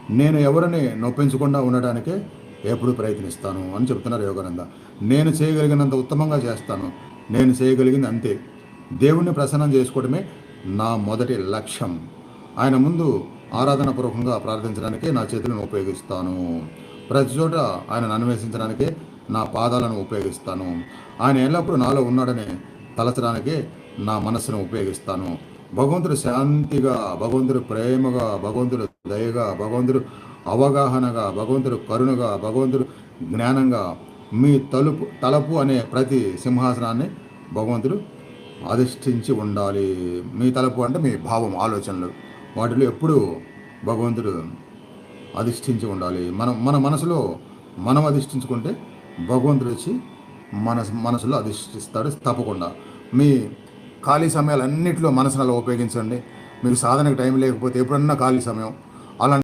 నేను ఎవరిని నొప్పించకుండా ఉండడానికే ఎప్పుడు ప్రయత్నిస్తాను అని చెప్తున్నారు యోగానంద. నేను చేయగలిగినంత ఉత్తమంగా చేస్తాను. నేను చేయగలిగింది అంతే. దేవుణ్ణి ప్రసన్నం చేసుకోవడమే నా మొదటి లక్ష్యం. ఆయన ముందు ఆరాధనాపూర్వకంగా ప్రార్థించడానికే నా చేతులను ఉపయోగిస్తాను. ప్రతి చోట ఆయనను అన్వేషించడానికే నా పాదాలను ఉపయోగిస్తాను. ఆయన ఎల్లప్పుడూ నాలో ఉన్నాడని తలచడానికే నా మనస్సును ఉపయోగిస్తాను. భగవంతుడు శాంతిగా, భగవంతుడు ప్రేమగా, భగవంతుడు దయగా, భగవంతుడు అవగాహనగా, భగవంతుడు కరుణగా, భగవంతుడు జ్ఞానంగా మీ తలపు అనే ప్రతి సింహాసనాన్ని భగవంతుడు అధిష్ఠించి ఉండాలి. మీ తలపు అంటే మీ భావం, ఆలోచనలు, వాటిలో ఎప్పుడూ భగవంతుడు అధిష్ఠించి ఉండాలి. మన మనసులో మనం అధిష్ఠించుకుంటే భగవంతుడు వచ్చి మనసులో అధిష్ఠిస్తాడు తప్పకుండా. మీ ఖాళీ సమయాలన్నింటిలో మనసును అలా ఉపయోగించండి. మీకు సాధనకు టైం లేకపోతే ఎప్పుడన్నా ఖాళీ సమయం అలా